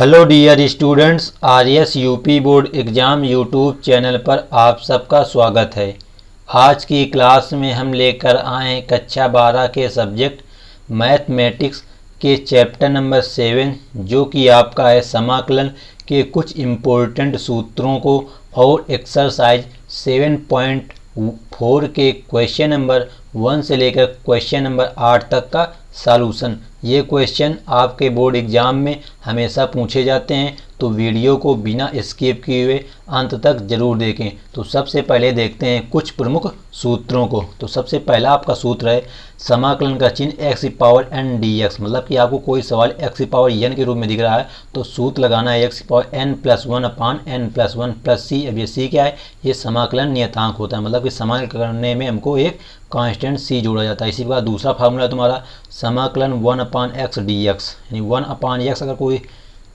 Hello dear students, RS UP board exam YouTube channel पर आप सबका स्वागत है। आज की क्लास में हम लेकर आए हैं कक्षा 12 के सब्जेक्ट मैथमेटिक्स के चैप्टर नंबर 7, जो कि आपका है समाकलन के कुछ इम्पोर्टेंट सूत्रों को और एक्सरसाइज 7.4 के क्वेश्चन नंबर 1 से लेकर क्वेश्चन नंबर 8 तक का सॉल्यूशन। ये क्वेश्चन आपके बोर्ड एग्ज़ाम में हमेशा पूछे जाते हैं, तो वीडियो को बिना स्किप किए हुए अंत तक ज़रूर देखें। तो सबसे पहले देखते हैं कुछ प्रमुख सूत्रों को। तो सबसे पहला आपका सूत्र है समाकलन का चिन्ह x power n d x. मतलब कि आपको कोई सवाल एक्स पावर एन के रूप में दिख रहा है तो सूत्र लगाना है एक्स पावर एन प्लस 1 अपान एन प्लस 1 प्लस सी। अब ये सी क्या है? ये समाकलन नियतांक होता है, मतलब कि समाकलन करने में हमको एक कांस्टेंट सी जोड़ा जाता है। इसी प्रकार दूसरा फार्मूला है तुम्हारा समाकलन 1 अपान एक्स डी एक्स, यानी 1 अपान एक्स अगर कोई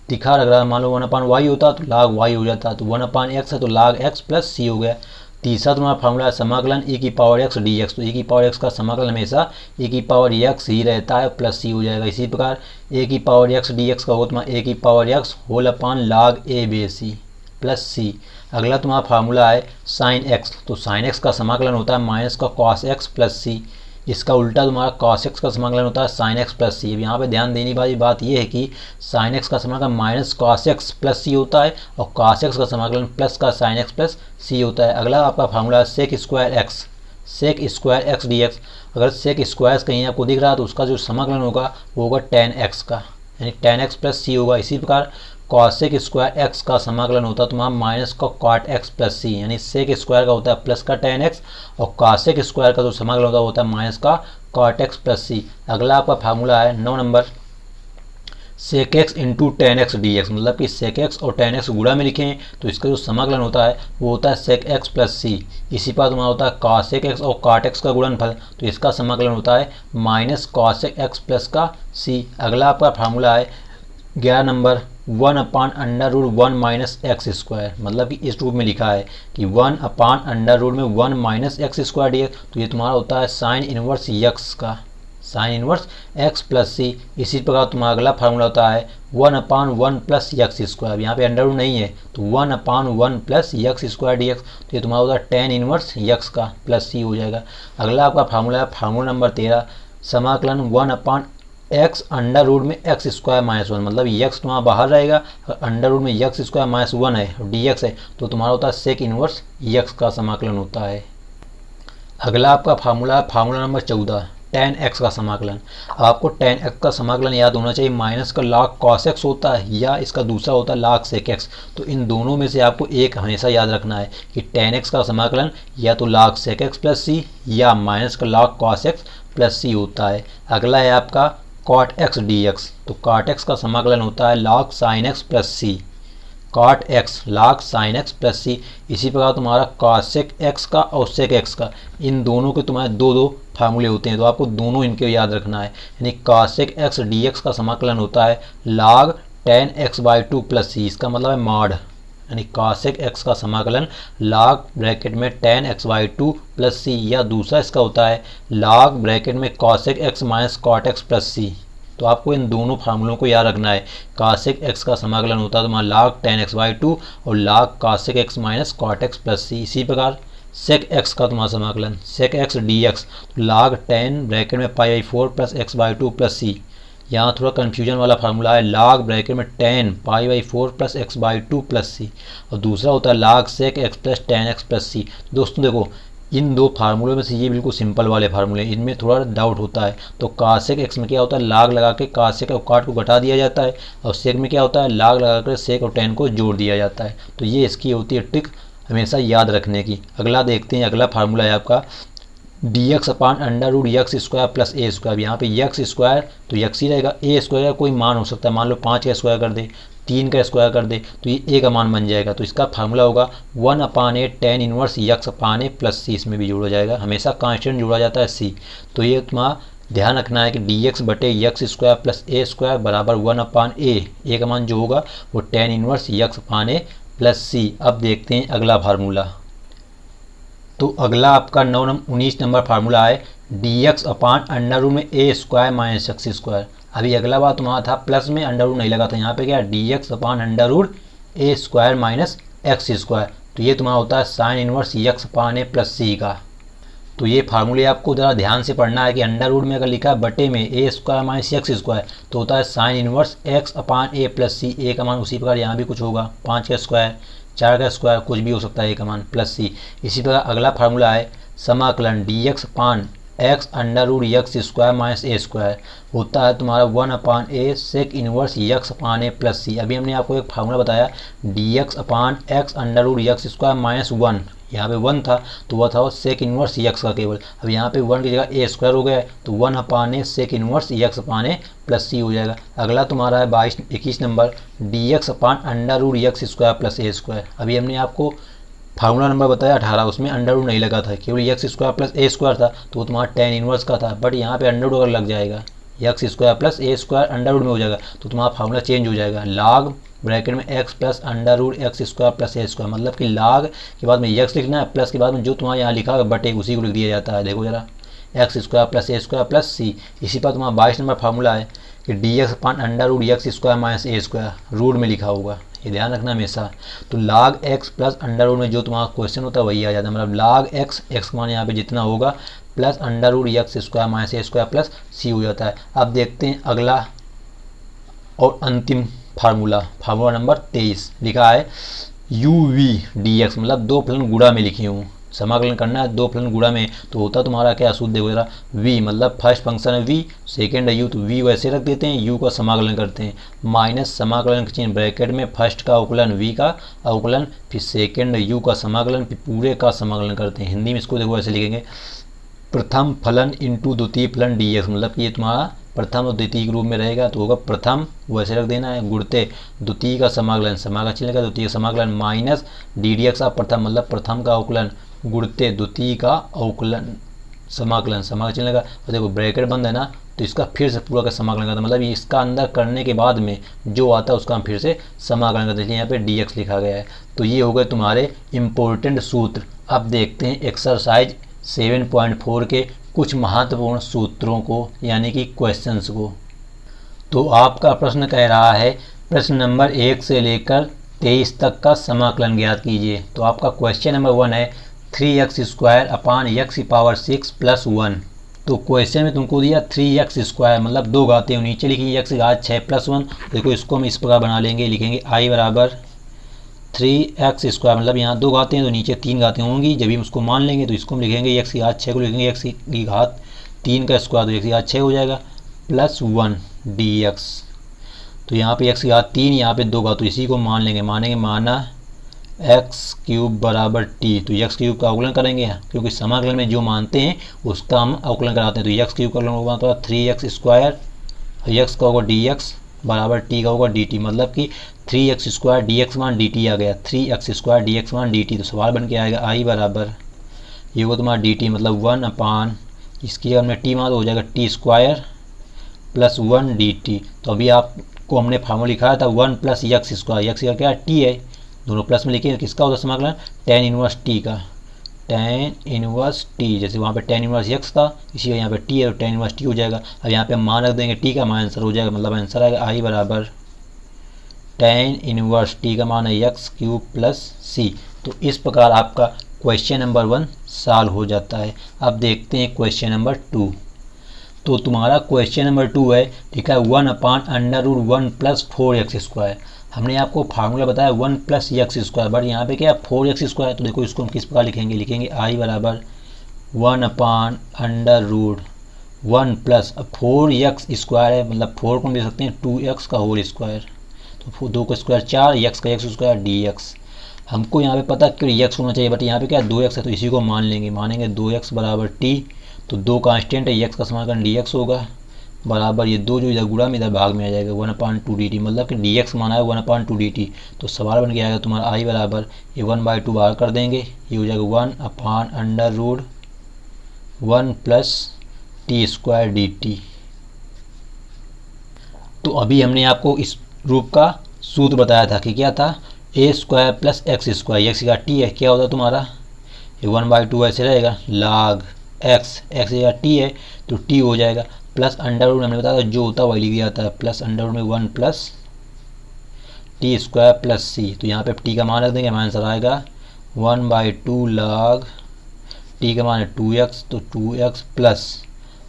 दिखा लग रहा है, मान लो 1 अपान वाई होता तो लाग वाई हो जाता, तो 1 अपान एक्स है तो लाग एक्स प्लस सी हो गया। तीसरा तुम्हारा फार्मूला है समाकलन e की पावर एक्स डी एक्स, तो e की पावर एक्स का समाकलन हमेशा e की पावर एक्स ही रहता है, प्लस सी हो जाएगा। इसी प्रकार a की पावर एक्स डी एक्स का हो तुम्हारा a की पावर एक्स होल अपान लाग ए बे सी प्लस सी। अगला तुम्हारा फार्मूला है साइन एक्स, तो साइन एक्स का समाकलन होता है माइनस का कॉस एक्स प्लस सी। इसका उल्टा तुम्हारा कॉस एक्स का समाकलन होता है साइन एक्स प्लस सी। अब यहाँ पे ध्यान देने वाली बात यह है कि साइन एक्स का समाकलन माइनस कॉस एक्स प्लस सी होता है और कॉस एक्स का समाकलन प्लस का साइन एक्स प्लस सी होता है। अगला आपका फार्मूला है sec square x d x. अगर सेक स्क्वायर कहीं आपको दिख रहा है तो उसका जो समाकलन होगा वो होगा टेन एक्स का, यानी टेन एक्स प्लस सी होगा। इसी प्रकार कॉसेक स्क्वायर एक्स का समाकलन होता है तुम्हारा माइनस का कॉट एक्स प्लस सी, यानी सेक स्क्वायर का होता है प्लस का टेन एक्स और कॉसेक स्क्वायर का जो समाकलन होता है माइनस का कॉट एक्स प्लस सी। अगला आपका फार्मूला है 9 number sec x into tan x d x. मतलब कि सेक एक्स और टेन एक्स गुणा में लिखें तो इसका जो समाकलन होता है वो होता है सेक एक्स प्लस सी। इसी पर तुम्हारा होता है कॉसेक एक्स और कॉट एक्स का गुणनफल, तो इसका समाकलन होता है माइनस कॉसेक एक्स प्लस का सी। अगला आपका फार्मूला है 11 number 1 upon under root 1 minus x square. मतलब कि इस रूप में लिखा है कि 1 अपान अंडर रूट में 1 minus x square D x, तो ये तुम्हारा होता है साइन इनवर्स यक्स का, sine inverse x plus c. इसी प्रकार तुम्हारा अगला फार्मूला होता है 1 अपान 1 प्लस यक्स स्क्वायर। यहाँ पे अंडर रूट नहीं है तो 1 अपान 1 plus x square D x, तो ये तुम्हारा होता है टेन इनवर्स यक्स का प्लस सी हो जाएगा। अगला आपका फार्मूला है फार्मूला नंबर 13 समाकलन 1 अपान एक्स अंडर रूट में एक्स स्क्वायर माइनस 1। मतलब एक्स तुम्हारा बाहर रहेगा, अंडर रूट में एक्स स्क्वायर माइनस 1 है डी एक्स है तो तुम्हारा होता है सेक इनवर्स एक्स का समाकलन होता है। अगला आपका फार्मूला है फार्मूला नंबर 14 टेन एक्स का समाकलन। आपको टेन एक्स का समाकलन याद होना चाहिए, माइनस का लाग कॉस एक्स होता है या इसका दूसरा होता है लाग सेक एक्स। तो इन दोनों में से आपको एक हमेशा याद रखना है कि टेन एक्स का समाकलन या तो लाग सेक एक्स प्लस सी या माइनस का लाग कॉस एक्स प्लस सी होता है। अगला है आपका कॉट एक्स डी एक्स, तो कॉट एक्स का समाकलन होता है log sine x plus c, cot x log sine x plus c. इसी प्रकार तुम्हारा कॉसेक एक्स का और सेक एक्स का, इन दोनों के तुम्हारे दो दो फार्मूले होते हैं, तो आपको दोनों इनके याद रखना है। यानी कॉसेक एक्स डी एक्स का समाकलन होता है log tan x by two plus c. इसका मतलब है मॉड, यानी कॉसेक एक्स का समाकलन लॉग ब्रैकेट में tan x by two plus c, या दूसरा इसका होता है लॉग ब्रैकेट में cosec x minus cot x plus c. तो आपको इन दोनों फार्मूलों को याद रखना है। कॉसेक एक्स का समाकलन होता है तुम्हारा log tan x by two और log cosec x minus cot x plus c. इसी प्रकार सेक एक्स का तुम्हारा समाकलन sec x d x log tan bracket में pi by four plus x by two plus c. यहाँ थोड़ा confusion वाला फार्मूला है लॉग ब्रैकेट में tan pi by four plus x by two plus c, और दूसरा होता है log sec x plus ten x plus सी। दोस्तों देखो इन दो फार्मूलों में से ये बिल्कुल सिंपल वाले फार्मूले, इनमें थोड़ा डाउट होता है। तो कासेक एक्स में क्या होता है लॉग लगा के कासेक और काट को घटा दिया जाता है, और सेक में क्या होता है लॉग लगा कर सेक और टेन को जोड़ दिया जाता है। तो ये इसकी होती है ट्रिक हमेशा याद रखने की। अगला देखते हैं, अगला फार्मूला है आपका d x upon under root x square plus a square. यहाँ पे एक्स स्क्वायर तो एक्स ही रहेगा, ए स्क्वायर का कोई मान हो सकता है, मान लो 5 का स्क्वायर कर दे, 3 का स्क्वायर कर दे तो ये ए का मान बन जाएगा। तो इसका फार्मूला होगा 1 upon A tan inverse x upon a plus सी। इसमें भी जोड़ा जाएगा, हमेशा कांस्टेंट जोड़ा जाता है सी। तो ये तुम्हारा ध्यान रखना है कि डी एक्स बटे x square plus a square बराबर 1 अपान ए का मान जो होगा वो tan inverse x upon a plus c. अब देखते हैं अगला फार्मूला। तो अगला आपका 19 नंबर फार्मूला है dx अपान अंडर रूट में ए स्क्वायर माइनस एक्स स्क्वायर। अभी अगला बार तुम्हारा था प्लस में अंडर रूट नहीं लगा था, यहाँ पे क्या dx अपान अंडर रूट ए स्क्वायर माइनस एक्स स्क्वायर। तो ये तुम्हारा होता है sine inverse x upon a plus सी का। तो ये फार्मूले आपको ज़रा ध्यान से पढ़ना है कि अंडर रूट में अगर लिखा है बटे में ए स्क्वायर माइनस एक्स स्क्वायर तो होता है sine inverse x upon a plus सी। ए का मान उसी प्रकार यहाँ भी कुछ होगा, 5 का स्क्वायर 4 का स्क्वायर कुछ भी हो सकता है ए का मान प्लस सी। इसी प्रकार अगला फार्मूला है समाकलन d x upon x under root x square minus a square होता है तुम्हारा 1 upon a sec inverse x upon a plus c. अभी हमने आपको एक फार्मूला बताया d x upon x under root x square minus 1, यहाँ पे 1 था तो वह था सेक इनवर्स एक्स का केवल। अब यहाँ पे 1 की जगह ए स्क्वायर हो गया है तो 1 upon a sec inverse x upon a plus c हो जाएगा। अगला तुम्हारा है 21 number d x upon under root x square plus a square. अभी हमने आपको फार्मूला नंबर बताया 18, उसमें अंडर रूट नहीं लगा था, केवल x square plus a square था तो वो तुम्हारा टेन इनवर्स का था। बट यहाँ पे अंडर रूट अगर लग जाएगा x square plus a square under root में हो जाएगा तो तुम्हारा फार्मूला चेंज हो जाएगा, लॉग ब्रैकेट में x plus under root x square plus a square. मतलब कि लॉग के बाद में एक्स लिखना है, प्लस के बाद में जो तुम्हारा यहाँ लिखा है बटे उसी को लिख दिया जाता है। देखो जरा x square plus a square plus c. इसी पर तुम्हारा 22 नंबर फार्मूला है कि d x upon under root x square minus a square root में लिखा होगा, ये ध्यान रखना हमेशा। तो log x plus under root में जो तुम्हारा क्वेश्चन होता है वही आ जाता है, मतलब log x x मान यहाँ पे जितना होगा plus under root x square minus a square plus c हो जाता है। अब देखते हैं अगला और अंतिम फार्मूला, फार्मूला नंबर 23 लिखा है यू वी डी एक्स, मतलब दो फलन गुणा में लिखी हूँ, समाकलन करना है दो फलन गुणा में तो होता तुम्हारा क्या सूत्र देखो जरा v, मतलब फर्स्ट फंक्शन है v, सेकेंड है u तो v वैसे रख देते हैं, u का समाकलन करते हैं माइनस समाकलन चिन्ह ब्रैकेट में फर्स्ट का अवकलन v का अवकलन फिर सेकेंड u का समाकलन फिर पूरे का समाकलन करते हैं। हिंदी में इसको देखो ऐसे लिखेंगे प्रथम फलन इंटू द्वितीय फलन dx, मतलब कि ये तुम्हारा प्रथम और द्वितीय रूप में रहेगा तो होगा प्रथम वैसे रख देना है गुणते द्वितीय का समाकलन, समाकलन चिन्ह का द्वितीय समाकलन माइनस डी डी एक्स का प्रथम, मतलब प्रथम का अवकलन गुणते द्वितीय का अवकलन समाकलन, समाकलन चिन्ह का। और देखो ब्रैकेट बंद है ना तो इसका फिर से पूरा का समाकलन करता है, मतलब इसका अंदर करने के बाद में जो आता है उसका हम फिर से समाकलन करते हैं, यहाँ पे डी एक्स लिखा गया है। तो ये हो गए तुम्हारे इम्पोर्टेंट सूत्र। अब देखते हैं एक्सरसाइज 7.4 के कुछ महत्वपूर्ण सूत्रों को यानी कि क्वेश्चंस को। तो आपका प्रश्न कह रहा है प्रश्न नंबर 1 से लेकर 23 तक का समाकलन ज्ञात कीजिए। तो आपका क्वेश्चन नंबर 1 है 3x स्क्वायर अपान एक्स की पावर 6 प्लस 1। तो क्वेश्चन में तुमको दिया 3x स्क्वायर मतलब दो घातें नीचे लिखी x की घात 6 प्लस 1। देखो इसको हम इस प्रकार बना लेंगे, लिखेंगे i बराबर 3x स्क्वायर, मतलब यहाँ दो घातें हैं तो नीचे 3 घातें होंगी, जब हम उसको मान लेंगे तो इसको हम लिखेंगे x की घात 6 को लिखेंगे x की घात 3 का स्क्वायर तो x की घात 6 हो जाएगा प्लस 1 dx। तो यहाँ पे x की घात 3, यहाँ पे 2 घात तो इसी को मान लेंगे, मानेंगे माना एक्स क्यूब बराबर टी। तो एक्स क्यूब का अवकलन करेंगे क्योंकि समाकलन में जो मानते हैं उसका हम अवकलन कराते हैं। तो एक्स क्यूब का अवकलन होगा तो 3x स्क्वायर, एक्स का होगा डी एक्स बराबर टी का होगा डी टी, मतलब कि 3x स्क्वायर डी एक्स मान डी टी आ गया, 3x स्क्वायर डी एक्स मान डी टी। तो सवाल बन के आएगा आई बराबर ये होगा तुम्हारा डी टी मतलब 1 अपान इसकी अगर मैं टी मान तो हो जाएगा T square plus 1 D T. तो अभी आपको हमने फार्मूला लिखाया था 1 प्लस एक्स स्क्वायर, एक्स का क्या टी है, दोनों प्लस में लिखिए किसका होता है समाकलन टेन इनवर्स टी का, टेन इनवर्स टी, जैसे वहाँ पे टेन इनवर्स एक्स था इसी का यहाँ पे टी है तो टेन इनवर्स टी हो जाएगा। अब यहाँ पे मान रख देंगे टी का, मान आंसर हो जाएगा, मतलब आंसर आएगा आई बराबर टेन इनवर्स टी का मान है एक्स क्यूब प्लस सी। तो इस प्रकार आपका क्वेश्चन नंबर 1 सॉल्व हो जाता है। अब देखते हैं क्वेश्चन नंबर 2। तो तुम्हारा क्वेश्चन नंबर 2 है ठीक है 1 upon under root 1 plus 4x square. हमने आपको फार्मूला बताया 1 प्लस एक्स स्क्वायर, बट यहाँ पे क्या है 4x स्क्वायर। तो देखो इसको हम किस प्रकार लिखेंगे, लिखेंगे आई बराबर 1 upon under root 1 plus 4x square है, मतलब 4 को हम दे सकते हैं 2x का होल स्क्वायर, तो 2 का स्क्वायर 4 x का x स्क्वायर dx। हमको यहाँ पे पता कि x होना चाहिए बट यहाँ पे क्या 2x है तो इसी को मान लेंगे, मानेंगे 2x बराबर t। तो 2 कांस्टेंट है x का समाकलन dx होगा बराबर ये 2 जो इधर गुणा में इधर भाग में आ जाएगा 1/2 dt, मतलब कि dx माना है 1/2 dt। तो सवाल बन के आएगा तुम्हारा i बराबर ये 1/2 बाहर कर देंगे, ये हो जाएगा 1 upon under root 1 plus t square dt। तो अभी हमने आपको इस रूप का सूत्र बताया था कि क्या था a square plus x square, x का टी है क्या होता है तुम्हारा ये 1/2 ऐसे रहेगा log एक्स, एक्स या टी है तो टी हो जाएगा, प्लस अंडर रूट हमने बताया जो होता है वही लिख जाता है, प्लस अंडर रूट में 1 plus t square plus c. तो यहाँ पे टी का मान रख देंगे, हमारा आंसर आएगा 1/2 log टी का मान है 2x, तो 2x प्लस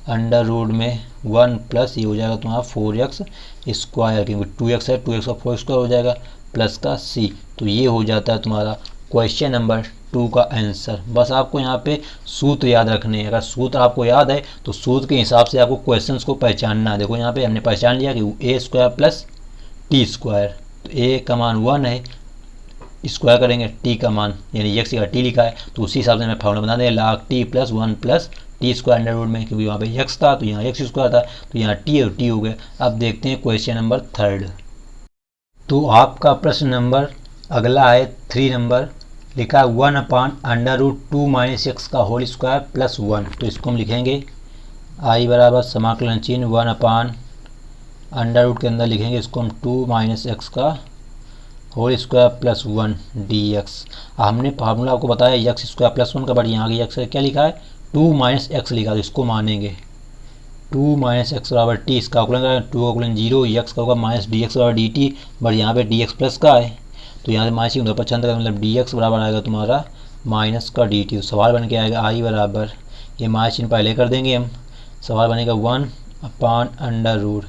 अंडर रूट में 1 प्लस ये हो जाएगा तुम्हारा 4x स्क्वायर, क्योंकि 2x है, 2x का 4 स्क्वायर हो जाएगा प्लस का c। तो ये हो जाता है तुम्हारा क्वेश्चन नंबर 2 का आंसर। बस आपको यहाँ पे सूत्र याद रखने हैं, अगर सूत्र आपको याद है तो सूत्र के हिसाब से आपको क्वेश्चंस को पहचानना है। देखो यहाँ पे हमने पहचान लिया कि ए स्क्वायर प्लस टी स्क्वायर, तो ए का मान 1 है, स्क्वायर करेंगे टी का मान यानी एक्स का टी लिखा है, तो उसी हिसाब से मैं फार्मूला बना देंगे log t plus 1 plus t square under root में, क्योंकि वहाँ पे एक्स था तो यहाँ एक्स स्क्वायर था, तो यहाँ टी और टी हो गए। अब देखते हैं क्वेश्चन नंबर 3। तो आपका प्रश्न नंबर अगला है 3 नंबर, लिखा है 1/√2 - x का होल स्क्वायर प्लस 1। तो इसको हम लिखेंगे आई बराबर समाकलन चिन्ह 1/√, के अंदर लिखेंगे इसको हम 2 - x का होल स्क्वायर प्लस 1 dx। हमने फार्मूला आपको बताया एक्स स्क्वायर प्लस 1 का, बट यहाँ की एक्स क्या लिखा है 2 - x लिखा, तो इसको मानेंगे 2 - x बराबर टी, इसका अवकलन करेंगे 2 अवकलन 0, एक्स का होगा माइनस डी एक्स बराबर डी टी, बट यहाँ पे डी एक्स प्लस का है तो यहाँ से माइनस उधर पचंद का मतलब डी एक्स बराबर आएगा तुम्हारा माइनस का डी टी। सवाल बन के आएगा आई बराबर, ये माइनस चिन्ह पहले कर देंगे हम, सवाल बनेगा 1/√,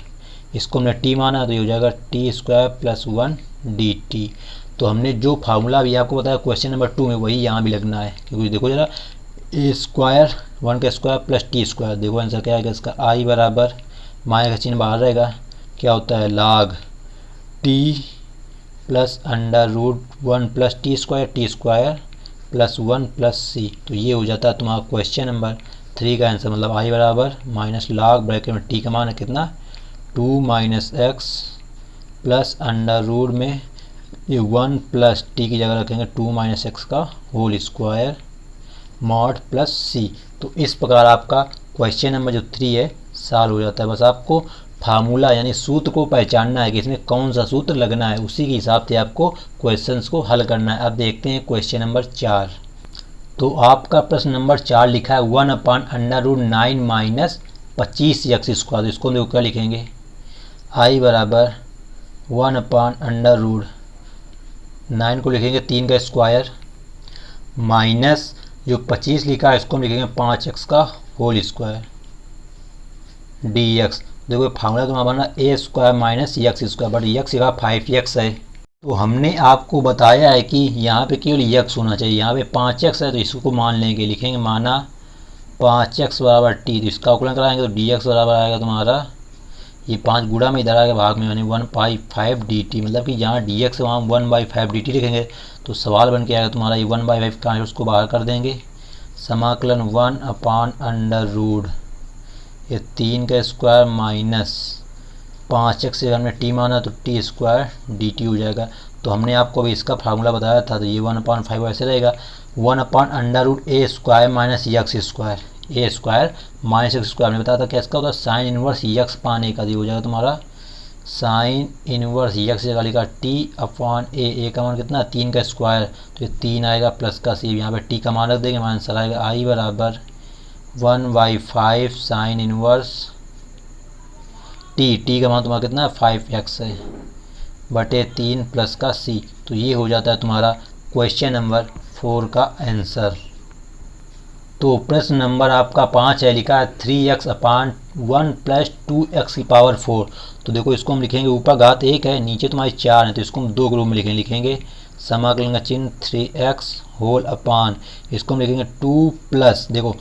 इसको हमने टी माना तो ये हो जाएगा T square plus 1 D T. तो हमने जो फार्मूला भी आपको बताया क्वेश्चन नंबर 2 में वही यहाँ भी लगना है, क्योंकि देखो जरा ए स्क्वायर 1 का स्क्वायर प्लस टी स्क्वायर, देखो आंसर क्या आएगा इसका आई बराबर, माइनस का चिन्ह बाहर रहेगा, क्या होता है log t plus √1 plus t square plus 1 plus c. तो ये हो जाता है तुम्हारा क्वेश्चन नंबर 3 का आंसर, मतलब आई बराबर माइनस log ब्रैकेट में टी का मान है कितना 2 - x प्लस अंडर में ये 1 प्लस टी की जगह रखेंगे 2 - x का whole square mod plus c. तो इस प्रकार आपका क्वेश्चन नंबर जो 3 है सॉल्व हो जाता है। बस आपको फार्मूला यानी सूत्र को पहचानना है कि इसमें कौन सा सूत्र लगना है, उसी के हिसाब से आपको क्वेश्चंस को हल करना है। अब देखते हैं क्वेश्चन नंबर 4। तो आपका प्रश्न नंबर 4 लिखा है 1/√9 - 25x स्क्वायर। तो इसको देखो क्या लिखेंगे आई बराबर 1/√9 को लिखेंगे 3 का स्क्वायर माइनस जो 25 लिखा है इसको हम लिखेंगे 5x का होल स्क्वायर dx। देखो फार्मूला तुम्हारा बना a square minus x square, but x का 5x है। तो हमने आपको बताया है कि यहाँ पे केवल x होना चाहिए, यहाँ पे 5x है तो इसको मान लेंगे, लिखेंगे माना 5x बराबर टी, तो इसका अवकलन कराएंगे तो dx बराबर आएगा तुम्हारा ये 5 गुणा में इधर आएगा भाग में यानी 1/5 dt, मतलब कि जहाँ dx है वहाँ 1/5 dt लिखेंगे। तो सवाल बन के आएगा तुम्हारा ये 1/5 का है उसको बाहर कर देंगे, समाकलन 1/√, ये 3 का स्क्वायर माइनस 5x से हमने टी माना तो टी स्क्वायर dt हो जाएगा। तो हमने आपको अभी इसका फार्मूला बताया था, तो ये 1/5 ऐसे रहेगा 1/√a square minus x square, a square minus x square हमने बताया था क्या इसका होता है साइन इनवर्स एक्स पाने का, ये हो जाएगा तुम्हारा साइन इनवर्स एक्स जगह लिखा t/a का मान कितना 3 का स्क्वायर, तो ये 3 आएगा प्लस का सी, यहाँ पे टी का मान रख देंगे, हमारा आंसर आएगा आई बराबर 1/5 साइन इनवर्स टी का मान तुम्हारा कितना है 5x है बटे 3 प्लस का सी। तो ये हो जाता है तुम्हारा क्वेश्चन नंबर 4 का आंसर। तो प्रश्न नंबर आपका 5 है, लिखा है 3x/1 + 2x की पावर 4। तो देखो इसको हम लिखेंगे ऊपर घात 1 है नीचे तुम्हारी 4 है, तो इसको हम 2 ग्रुप में लिखेंगे समाकलन का चिन्ह 3x होल अपान, इसको हम लिखेंगे 2 प्लस देखो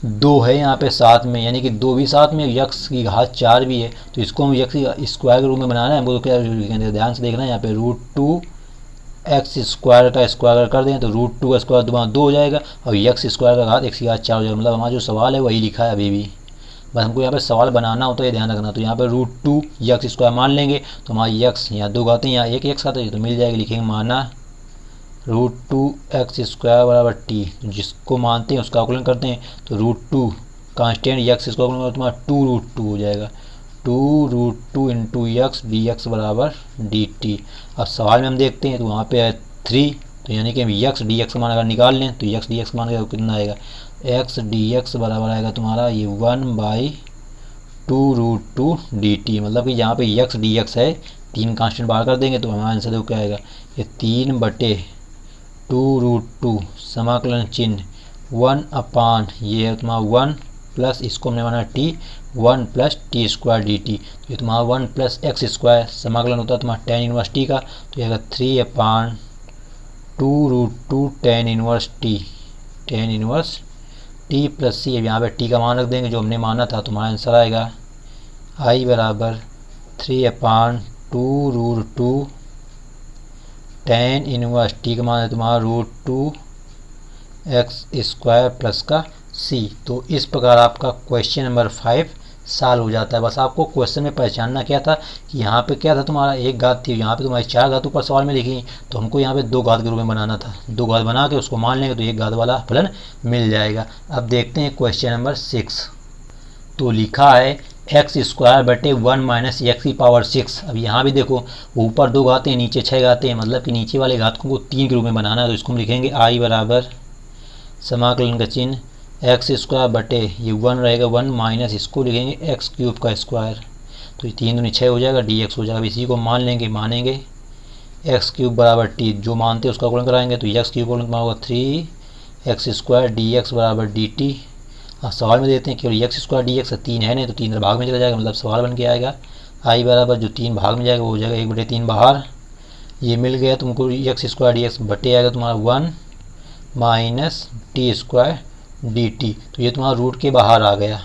2 है यहाँ पे साथ में यानी कि 2 भी साथ में, x की घात 4 भी है, तो इसको हम x की स्क्वायर के रूप में बनाना है हमको। तो क्या लिखेंगे ध्यान से देखना है, यहाँ पे √2x स्क्वायर का स्क्वायर कर दें तो √2 का स्क्वायर दोबारा 2 हो जाएगा और x स्क्वायर का घात x की घात 4 हो जाएगा। मतलब हमारा जो सवाल है वही लिखा है अभी भी, बस हमको यहाँ पे सवाल बनाना होता है, ध्यान रखना। तो यहाँ पे √2 x स्क्वायर मान लेंगे तो हमारी x यहाँ 2 घाते हैं यहाँ 1 x आते हैं तो मिल जाएगी, लिखेंगे माना √2x स्क्वायर बराबर टी, जिसको मानते हैं उसका अवकलन करते हैं तो √2 कांस्टेंट x इसको अवकलन तुम्हारा 2√2 हो जाएगा, 2√2 × x dx बराबर dt। अब सवाल में हम देखते हैं तो वहाँ पे है 3 तो यानी कि यक्स डी एक्स का मान अगर निकाल लें तो यक्स डी एक्स का मान कितना आएगा, एक्स डी एक्स बराबर आएगा तुम्हारा ये 1/2√2 dt। मतलब कि यहाँ पे यक्स डी एक्स है, 3 कांस्टेंट बाहर कर देंगे तो हमारा आंसर देखो क्या आएगा, ये 3/2√2 समाकलन चिन्ह 1 ये है तुम्हारा 1 प्लस इसको हमने माना t 1 + t² dt। तो ये तुम्हारा 1 + x² समाकलन होता है तुम्हारा tan इनवर्स t का, तो ये 3/2√2 tan इनवर्स t + c। यहाँ पे t का मान रख देंगे जो हमने माना था, तुम्हारा आंसर आएगा i बराबर 3/2√2 tan इनवर्स t का मान है तुम्हारा √2 x² प्लस का c। तो इस प्रकार आपका क्वेश्चन नंबर 5 सॉल्व हो जाता है। बस आपको क्वेश्चन में पहचानना क्या था कि यहाँ पे क्या था, तुम्हारा एक घात थी, यहाँ पे तुम्हारी 4 घात ऊपर सवाल में लिखी, तो हमको यहाँ पे 2 घात के रूप में बनाना था। 2 घात बना के उसको मान लेंगे तो 1 घात वाला फलन मिल जाएगा। अब देखते हैं क्वेश्चन नंबर 6। तो लिखा है x² बटे 1 - x⁻⁶। अब यहाँ भी देखो ऊपर 2 घातें हैं, नीचे 6 घातें हैं, मतलब कि नीचे वाले घातकों को 3 के रूप में बनाना है। तो इसको हम लिखेंगे i बराबर समाकलन का चिन्ह x² बटे ये 1 रहेगा 1 माइनस इसको लिखेंगे x³ का स्क्वायर। तो ये 3 दूनी 6 हो जाएगा, dx हो जाएगा। अब इसी को मानेंगे x³ बराबर t, जो मानते हैं उसका गुणन कराएंगे तो x³ गुणन होगा 3x² dx बराबर dt। अब सवाल में देते हैं केवल x² dx 3 है नहीं, तो 3 भाग में चला जाएगा, मतलब सवाल बन के आएगा i बराबर जो 3 भाग में जाएगा वो हो जाएगा 1/3 बाहर, ये मिल गया तुमको x² dx बटे आएगा तुम्हारा 1 माइनस t² dt। तो ये तुम्हारा रूट के बाहर आ गया।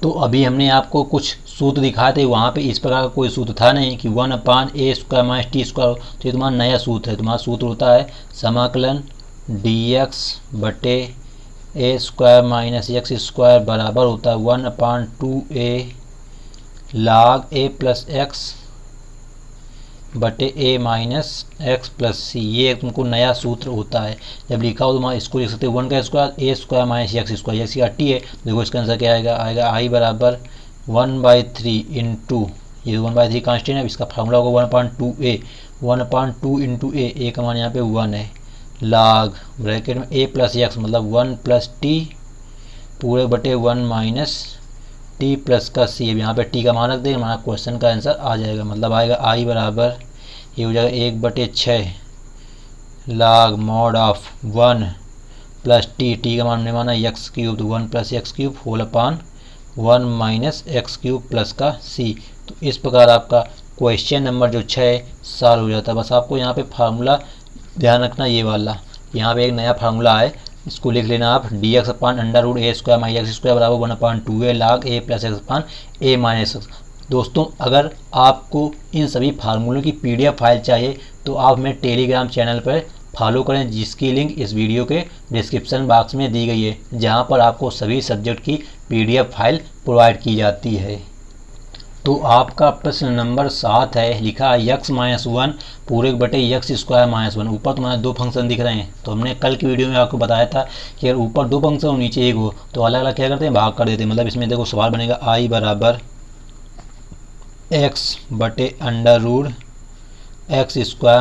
तो अभी हमने आपको कुछ सूत्र दिखाए थे, वहाँ पे इस प्रकार का कोई सूत्र था नहीं कि 1/a² - t²। तो ये तुम्हारा नया सूत्र है। तुम्हारा सूत्र होता है समाकलन dx बटे a² - x² बराबर होता है 1/2a log a + x बटे a माइनस एक्स प्लस सी। ये तुमको नया सूत्र होता है। जब लिखा हो तो तुम्हारा इसको लिख सकते हो 1 का square a² minus x²। x का t है, देखो इसका आंसर क्या आएगा i बराबर 1/3 इंटू ये 1/3 कांस्टेंट है, इसका फार्मूला होगा 1/2a 1/2 इंटू a का मान यहाँ पे 1 है log ब्रैकेट में a + x मतलब 1 + t पूरे बटे 1 माइनस t प्लस का c। अब यहाँ पे t का मान रख देंगे, हमारा क्वेश्चन का आंसर आ जाएगा। मतलब आएगा i बराबर ये हो जाएगा 1/6 log mod ऑफ 1 + t का मान हमने माना x³ तो 1 + x³ whole upon 1 minus x³ plus का c। तो इस प्रकार आपका क्वेश्चन नंबर जो 6 सॉल्व हो जाता है। बस आपको यहाँ पे फार्मूला ध्यान रखना ये वाला, यहाँ पे एक नया फार्मूला है, इसको लिख लेना आप dx/√a² - x² बराबर 1/2a log a + x/a minus x। दोस्तों अगर आपको इन सभी फार्मूलों की PDF फाइल चाहिए तो आप मेरे टेलीग्राम चैनल पर फॉलो करें, जिसकी लिंक इस वीडियो के डिस्क्रिप्शन बॉक्स में दी गई है, जहां पर आपको सभी सब्जेक्ट की PDF फाइल प्रोवाइड की जाती है। तो आपका प्रश्न नंबर 7 है, लिखा है x - 1 पूरे बटे x² - 1। ऊपर तुम्हारे 2 फंक्शन दिख रहे हैं, तो हमने कल की वीडियो में आपको बताया था कि अगर ऊपर 2 फंक्शन और नीचे 1 हो तो अलग अलग क्या करते हैं, भाग कर देते हैं। मतलब इसमें देखो सवाल बनेगा i बराबर x बटे √x²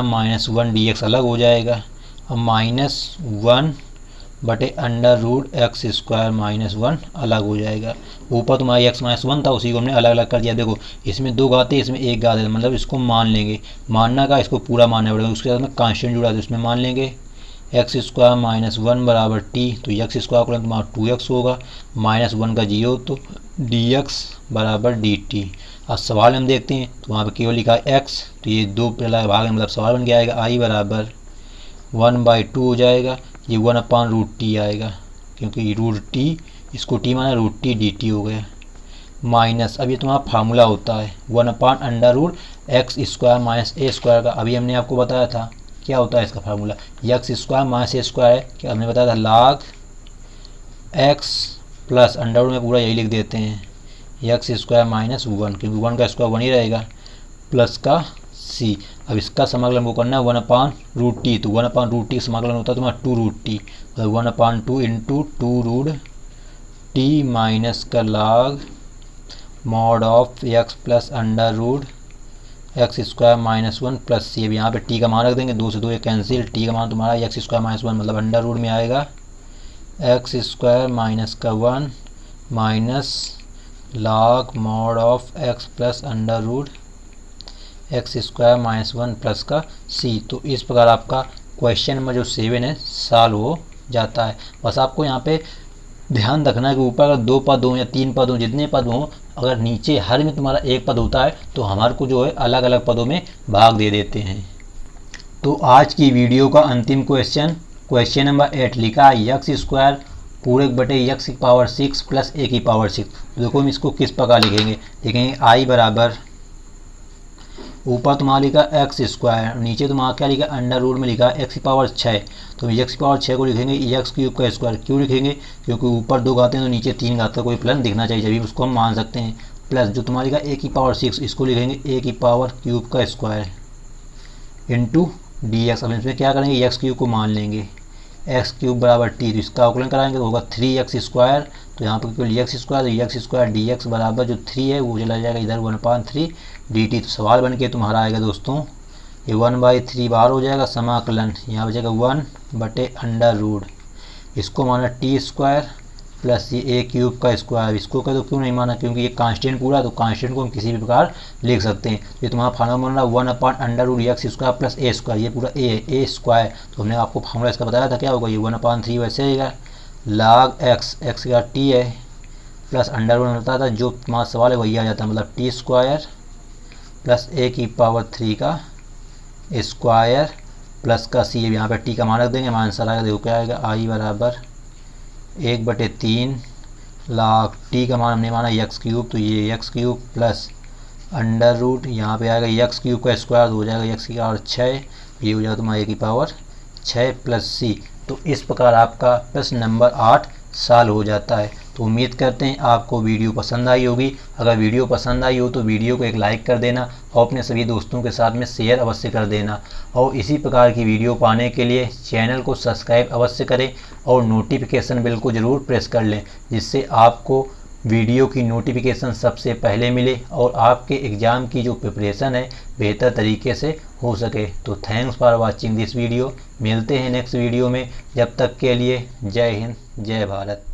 - 1 dx अलग हो जाएगा, अब -1 बटे √x² - 1 अलग हो जाएगा। ऊपर तुम्हारा x - 1 था, उसी को हमने अलग अलग कर दिया। देखो इसमें 2 घात है, इसमें 1 घात है, मतलब इसको मान लेंगे, मानना का इसको पूरा मानना पड़ेगा। उसके साथ में कांस्टेंट जुड़ा है तो इसमें मान लेंगे x² - 1 बराबर t, तो x² का तुम्हारा 2x होगा, -1 का 0 तो dx बराबर dt। अब सवाल हम देखते हैं तो वहाँ पर केवल लिखा है x, तो ये 2 पहला भाग है, मतलब सवाल बन के आएगा i बराबर 1/2 हो जाएगा, ये 1/√t आएगा, क्योंकि √t इसको t माना √t dt हो गया, माइनस अब ये तुम्हारा फार्मूला होता है 1/√x² - a² का। अभी हमने आपको बताया था क्या होता है इसका फार्मूला, x² - a² है, क्या हमने बताया था log x प्लस अंडर में पूरा यही लिख देते हैं x² - 1, क्योंकि 1 का स्क्वायर 1 ही रहेगा, प्लस का c। अब इसका समाकलन को करना है 1/√t, तो 1/√t समाकलन होता है तुम्हारा 2√t, मतलब 1/2 इंटू 2√t माइनस का log mod of x plus √x x square minus one plus c. अब यहाँ पे टी का मान रख देंगे, 2 से 2 ये कैंसिल, टी का मान तुम्हारा एक्स स्क्वायर माइनस वन मतलब अंडर रूट में आएगा एक्स स्क्वायर माइनस का 1 minus log mod of x plus under root x square minus one plus का सी। तो इस प्रकार आपका क्वेश्चन नंबर जो 7 है सॉल्व हो जाता है। बस आपको यहाँ पे ध्यान रखना है कि ऊपर अगर 2 पद हों या 3 पद हों, जितने पद हों, अगर नीचे हर में तुम्हारा एक पद होता है तो हमारे को जो है अलग अलग पदों में भाग दे देते हैं। तो आज की वीडियो का अंतिम क्वेश्चन नंबर 8 लिखा है एक्स स्क्वायर पूरे बटे एक्स की पावर 6 प्लस ए की पावर 6। तो देखो हम इसको किस प्रकार लिखेंगे आई बराबर ऊपर तुम्हारा लिखा एक्स स्क्वायर, नीचे तुम्हारा क्या लिखा अंडर रूट में लिखा एक्स की पावर 6। तो एक्स की पावर 6 को लिखेंगे एक्स क्यूब का स्क्वायर। क्यों लिखेंगे? क्योंकि ऊपर 2 घाते हैं तो नीचे 3 घात का कोई प्लस दिखना चाहिए, जब उसको हम मान सकते हैं। प्लस जो तुम्हारा लिखा ए की पावर 6 इसको लिखेंगे ए की पावर क्यूब का स्क्वायर इंटू डी एक्स। अब इसमें क्या करेंगे एक्स क्यूब को मान लेंगे, एक्स क्यूब बराबर टी, तो इसका अवकलन कराएंगे तो होगा 3x स्क्वायर। तो यहाँ पर केवल एक्स स्क्वायर, तो एक्स स्क्वायर डी एक्स बराबर जो 3 है वो चला जाएगा इधर 1/3 dt। तो सवाल बन के तुम्हारा आएगा दोस्तों ये 1/3 बाहर हो जाएगा, समाकलन यहाँ बचेगा 1 बटे अंडर रूट, इसको माना टी स्क्वायर प्लस ये ए क्यूब का स्क्वायर। इसको कह दो क्यों नहीं माना, क्योंकि ये कांस्टेंट पूरा, तो कांस्टेंट को हम किसी भी प्रकार लिख सकते हैं। ये तुम्हारा फार्मूला बन रहा 1/अंडर root x square plus a square, ये पूरा ए है ए स्क्वायर। तो हमने आपको फार्मूला इसका बताया था क्या होगा, ये 1/3 वैसे आएगा log एक्स, एक्स का टी है प्लस अंडर रूट होता था, जो तुम्हारा सवाल है वही आ जाता है, मतलब टी स्क्वायर प्लस ए की पावर 3 का स्क्वायर प्लस का सी। यहाँ पे टी का मान रख देंगे, हमारा आंसर आएगा, देखो क्या आएगा आई बराबर 1/3 log टी का मान हमने माना एक्स क्यूब, तो ये x cube plus under root यहाँ पे आएगा एक्स क्यूब का स्क्वायर, तो हो जाएगा एक्स की पावर 6, ये हो जाएगा तुम्हारा ए की पावर 6 प्लस सी। तो इस प्रकार आपका प्रश्न नंबर 8 सॉल्व हो जाता है। तो उम्मीद करते हैं आपको वीडियो पसंद आई होगी। अगर वीडियो पसंद आई हो तो वीडियो को एक लाइक कर देना और अपने सभी दोस्तों के साथ में शेयर अवश्य कर देना, और इसी प्रकार की वीडियो पाने के लिए चैनल को सब्सक्राइब अवश्य करें और नोटिफिकेशन बेल को ज़रूर प्रेस कर लें, जिससे आपको वीडियो की नोटिफिकेशन सबसे पहले मिले और आपके एग्ज़ाम की जो प्रिपरेशन है बेहतर तरीके से हो सके। तो thanks for watching this video. मिलते हैं नेक्स्ट वीडियो में, जब तक के लिए जय हिंद जय भारत।